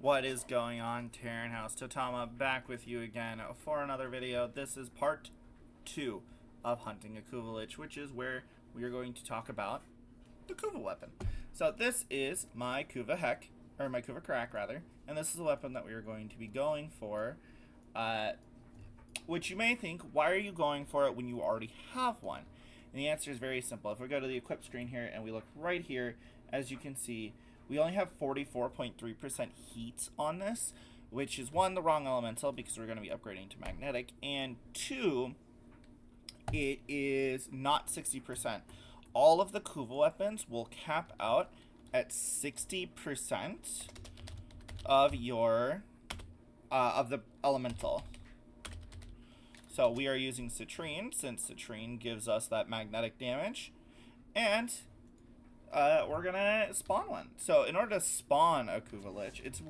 What is going on, Terran House? Totama back with you again for another video. This is part 2 of hunting a Kuva Lich, which is where we are going to talk about the Kuva weapon. So this is my Kuva Heck, or my Kuva Crack rather, and this is the weapon that we are going to be going for. Which you may think, why are you going for it when you already have one? And the answer is very simple. If we go to the equip screen here and we look right here, as you can see, we only have 44.3% heat on this, which is one, the wrong elemental because we're going to be upgrading to magnetic, and two, it is not 60%. All of the Kuva weapons will cap out at 60% of your of the elemental. So we are using Citrine, since Citrine gives us that magnetic damage, and we're gonna spawn one. So in order to spawn a Kuva Lich, it's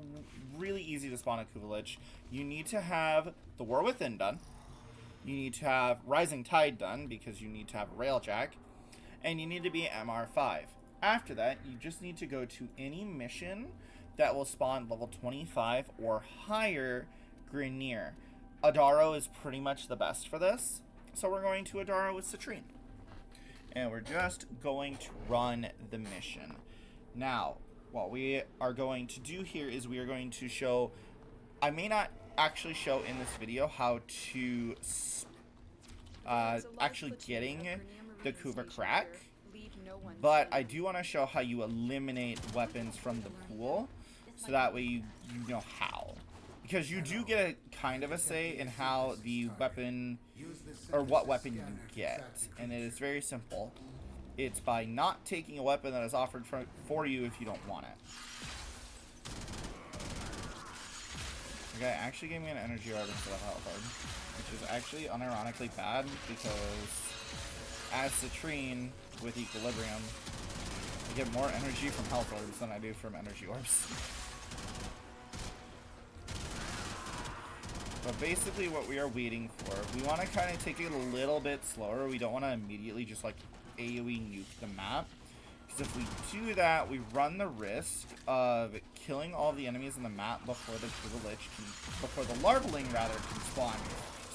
really easy to spawn a Kuva Lich. You need to have the War Within done. You need to have Rising Tide done, because you need to have Railjack. And you need to be MR5. After that, you just need to go to any mission that will spawn level 25 or higher Grineer. Adaro is pretty much the best for this. So we're going to Adaro with Citrine. And we're just going to run the mission. Now, what we are going to do here is we are going to show, I may not actually show in this video how to actually getting the Kuva Crack, but I do want to show how you eliminate weapons from the pool, so that way you know how. Because you do get a kind of a say in how the weapon, or what weapon you get. And it is very simple. It's by not taking a weapon that is offered for you if you don't want it. Okay, actually gave me an energy orb instead of health orb, which is actually unironically bad, because as Citrine with Equilibrium, I get more energy from health orbs than I do from energy orbs. But basically what we are waiting for, we want to kind of take it a little bit slower. We don't want to immediately just like AoE nuke the map. Because if we do that, we run the risk of killing all the enemies in the map before the Kuva Lich can, before the Larvaling rather can spawn.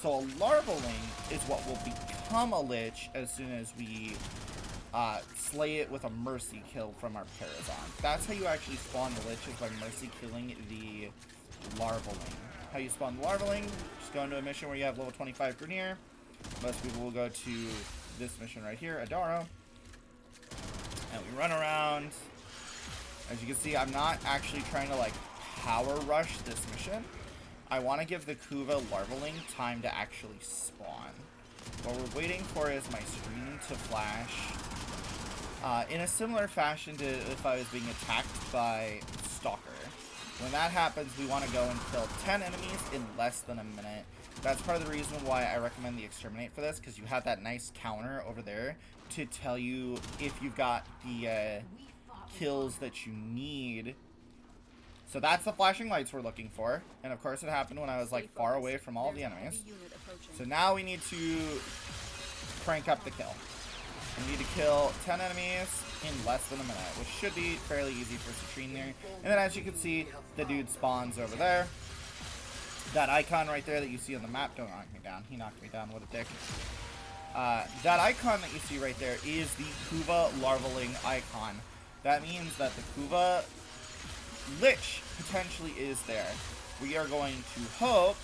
So a Larvaling is what will become a Lich as soon as we slay it with a mercy kill from our Parazon. That's how you actually spawn the Lich, is by mercy killing the Larvaling. How you spawn the Larvaling, just go into a mission where you have level 25 Grineer. Most people will go to this mission right here, Adaro. And we run around. As you can see, I'm not actually trying to like power rush this mission. I want to give the Kuva Larvaling time to actually spawn. What we're waiting for is my screen to flash in a similar fashion to if I was being attacked by Stalker. When that happens, we want to go and kill 10 enemies in less than a minute. That's part of the reason why I recommend the Exterminate for this, because you have that nice counter over there to tell you if you've got the kills that you need. So that's the flashing lights we're looking for. And of course it happened when I was like far away from all the enemies. So now we need to crank up the kill. We need to kill 10 enemies in less than a minute, which should be fairly easy for Citrine there. And then as you can see, the dude spawns over there. That icon right there that you see on the map, don't knock me down. He knocked me down, what a dick. That icon that you see right there is the Kuva Larvaling icon. That means that the Kuva Lich potentially is there. We are going to hope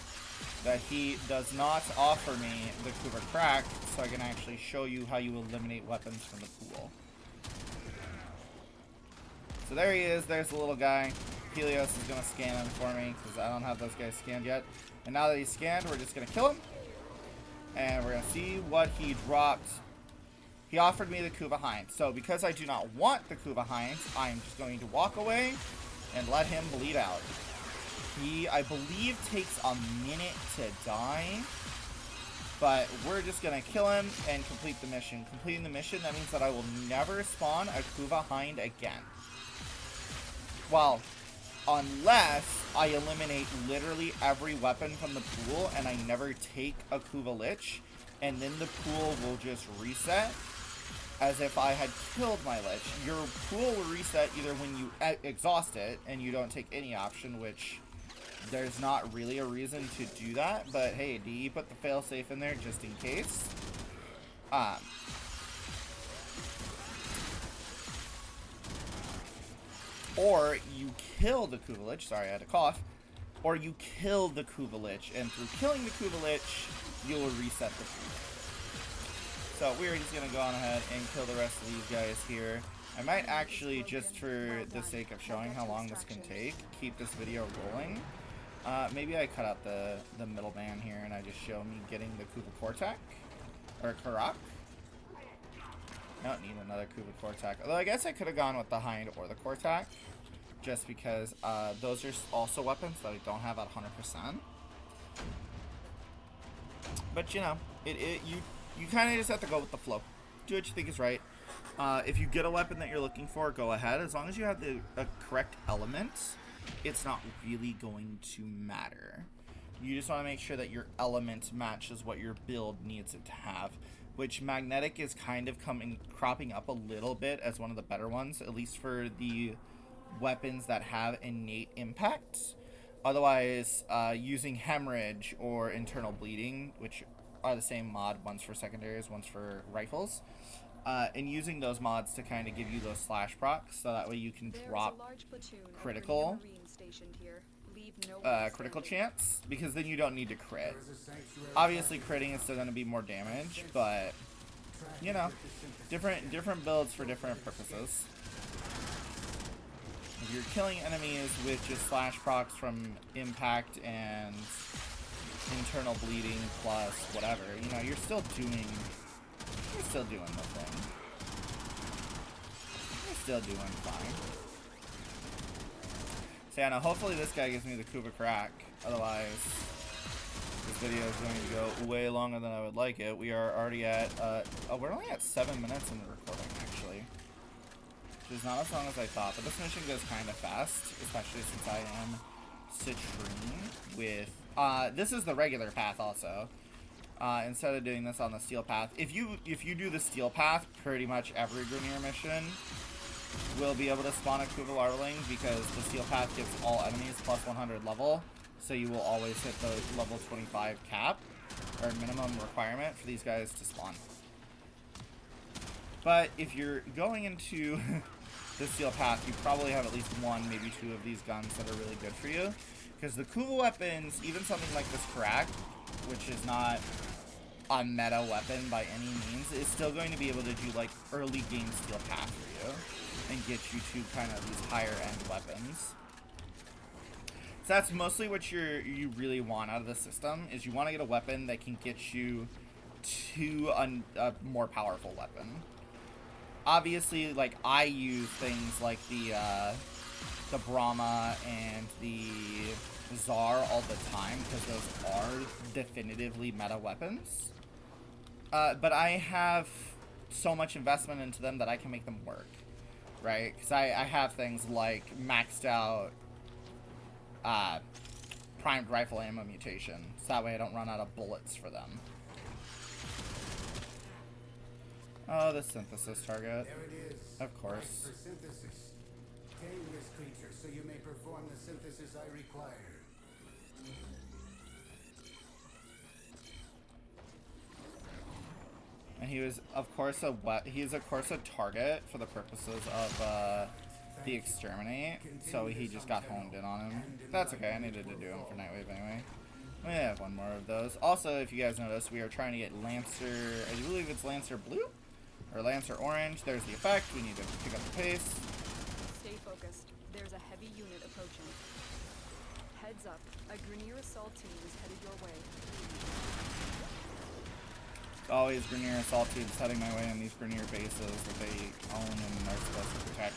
that he does not offer me the Kuva Crack, so I can actually show you how you eliminate weapons from the pool. So there he is, there's the little guy. Helios is going to scan him for me, because I don't have those guys scanned yet. And now that he's scanned, we're just going to kill him. And we're going to see what he dropped. He offered me the Kuva Hind. So because I do not want the Kuva Hind, I'm just going to walk away and let him bleed out. He, I believe, takes a minute to die. But we're just going to kill him and complete the mission. Completing the mission, that means that I will never spawn a Kuva Hind again. Well, unless I eliminate literally every weapon from the pool and I never take a Kuva Lich, and then the pool will just reset. as if I had killed my Lich. Your pool will reset either when you exhaust it and you don't take any option, which there's not really a reason to do that, but hey, DE put the failsafe in there just in case. Or you kill the Kuvalich, sorry I had to cough, or you kill the Kuvalich, and through killing the Kuvalich, you'll reset the pool. So we're just going to go on ahead and kill the rest of these guys here. I might actually, just for the sake of showing how long this can take, keep this video rolling. Maybe I cut out the middleman here and I just show me getting the Kuva Kortak, or Karak. I don't need another Kuva Kortak, although I guess I could have gone with the Hind or the Kortak, just because those are also weapons that I don't have at 100%. But you know, you kind of just have to go with the flow. Do what you think is right. If you get a weapon that you're looking for, go ahead. As long as you have the correct elements, it's not really going to matter. You just want to make sure that your element matches what your build needs it to have, which magnetic is kind of cropping up a little bit as one of the better ones, at least for the weapons that have innate impact. Otherwise, using hemorrhage or internal bleeding, which are the same mod, one's for secondaries, one's for rifles, and using those mods to kind of give you those slash procs, so that way you can drop critical chance, because then you don't need to crit. Obviously critting is still going to be more damage, but you know, different builds for different purposes. If you're killing enemies with just slash procs from impact and internal bleeding plus whatever, you know, you're still doing the thing. You're still doing fine. So yeah, now hopefully this guy gives me the Kuva Crack. Otherwise, this video is going to go way longer than I would like it. We are already at, we're only at 7 minutes in the recording, actually. Which is not as long as I thought, but this mission goes kind of fast, especially since I am Citrine with, this is the regular path also. Instead of doing this on the steel path. If you do the steel path, pretty much every Grenier mission will be able to spawn a Kuva Larvaling, because the steel path gives all enemies plus 100 level, so you will always hit the level 25 cap, or minimum requirement for these guys to spawn. But if you're going into the steel path, you probably have at least one, maybe two of these guns that are really good for you, because the Kuva weapons, even something like this Karak, which is not a meta weapon by any means, is still going to be able to do like early game steel path for you and get you to kind of these higher end weapons. So that's mostly what you really want out of the system, is you want to get a weapon that can get you to a more powerful weapon. Obviously, like, I use things like the Brahma and the Tsar all the time, because those are definitively meta weapons. But I have so much investment into them that I can make them work, right? Because I have things like maxed out primed rifle ammo mutation, so that way I don't run out of bullets for them. Oh, the synthesis target. There it is. Of course. For synthesis. Tame this creature so you may perform the synthesis I require. And he was, of course, a target for the purposes of the exterminate. So he just got honed in on him. That's okay. I needed to do him for Nightwave anyway. We have one more of those. Also, if you guys notice, we are trying to get Lancer. I believe it's Lancer Blue or Lancer Orange. There's the effect. We need to pick up the pace. Stay focused. There's a heavy unit approaching. Heads up. A Grenier assault team is headed your way. Always Grenier assault teams heading my way in these Grenier bases that they own and are supposed to protect.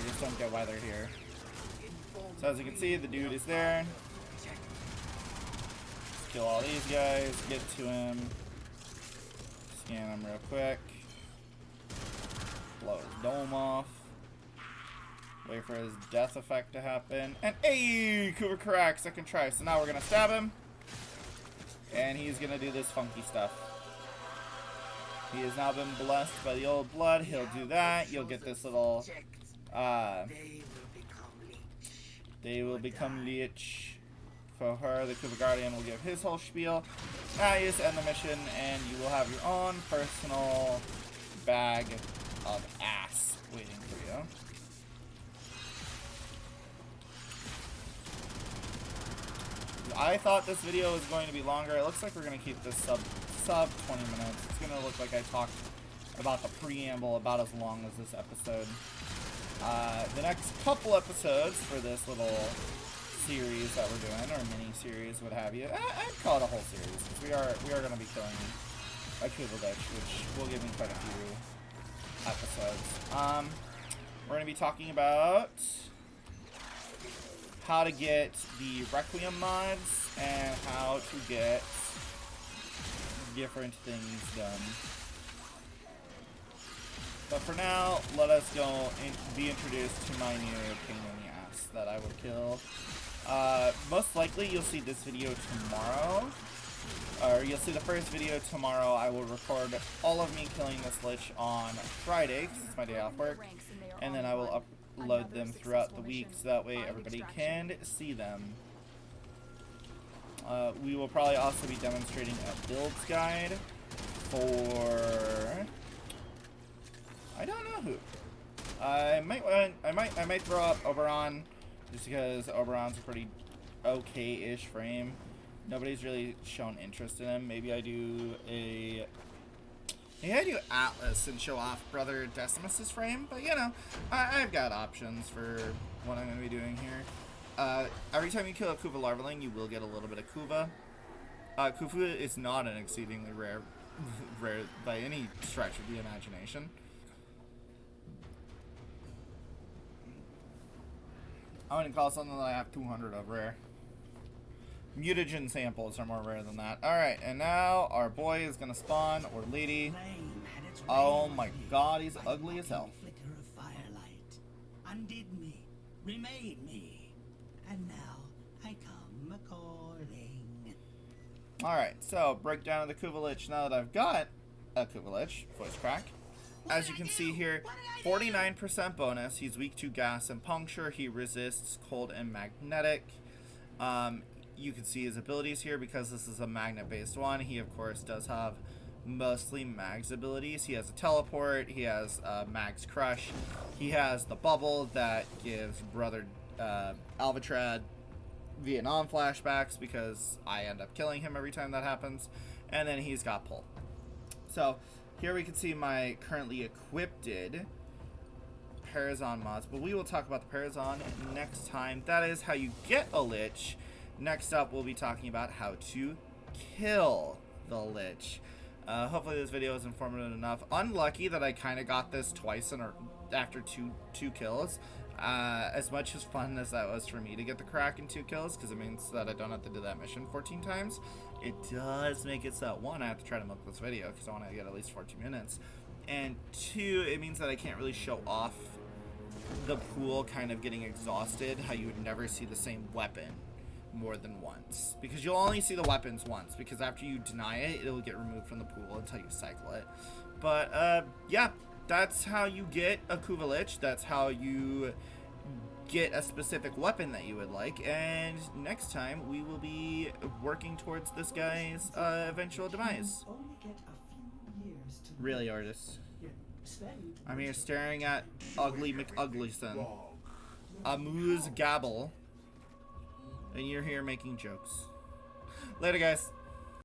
I just don't get why they're here. So as you can see, the dude is there. Let's kill all these guys, get to him, scan him real quick, blow his dome off, wait for his death effect to happen, and hey, Kuva Karak, second try. So now we're gonna stab him. And he's gonna do this funky stuff. He has now been blessed by the old blood. He'll do that. You'll get this little, they will become Lich. For her, the Kuva Guardian will give his whole spiel. Now you just end the mission, and you will have your own personal bag of ass waiting for you. I thought this video was going to be longer. It looks like we're going to keep this sub 20 minutes. It's going to look like I talked about the preamble about as long as this episode. The next couple episodes for this little series that we're doing, or mini-series, what have you. I'd call it a whole series, because we are going to be killing a Kuva Lich, which will give me quite a few episodes. We're going to be talking about how to get the Requiem mods, and how to get different things done. But for now, let us go and be introduced to my new pain in the ass that I will kill. Most likely you'll see this video tomorrow, or you'll see the first video tomorrow. I will record all of me killing this Lich on Friday, because it's my day off work, and then I will upload them throughout the week, so that way everybody can see them. We will probably also be demonstrating a builds guide for, I don't know who. I might throw up Oberon, just because Oberon's a pretty okay-ish frame. Nobody's really shown interest in him. Maybe I do Atlas and show off Brother Decimus's frame, but you know, I've got options for what I'm going to be doing here. Every time you kill a Kuva Larvaling, you will get a little bit of Kuva. Kuva is not an exceedingly rare by any stretch of the imagination. I wouldn't call something that I have 200 of rare. Mutagen samples are more rare than that. Alright, and now our boy is gonna spawn, or lady. Oh my god, he's ugly as hell. Flicker of firelight undid me, remade me, and now I come a-calling. Alright, so breakdown of the Kuva Lich. Now that I've got a Kuva Lich, voice crack. As you can see here, 49% bonus. He's weak to gas and puncture. He resists cold and magnetic. You can see his abilities here because this is a magnet-based one. He, of course, does have mostly Mag's abilities. He has a teleport. He has Mag's Crush. He has the bubble that gives Brother Alvatrad Vietnam flashbacks because I end up killing him every time that happens. And then he's got pull. So here we can see my currently equipped Parazon mods, but we will talk about the Parazon next time. That is how you get a Lich. Next up, we'll be talking about how to kill the Lich. Hopefully this video is informative enough. Unlucky that I kind of got this twice after two kills. As much as fun as that was for me to get the crack in 2 kills, because it means that I don't have to do that mission 14 times, it does make it so that 1, I have to try to milk this video because I want to get at least 14 minutes. And 2, it means that I can't really show off the pool kind of getting exhausted, how you would never see the same weapon more than once, because you'll only see the weapons once, because after you deny it, it'll get removed from the pool until you cycle it. But yeah, that's how you get a Kuva Lich. That's how you get a specific weapon that you would like, and next time we will be working towards this guy's eventual demise. Really, artist? I'm here staring at Ugly McUglyson, Amuse Gabble, and you're here making jokes. Later, guys.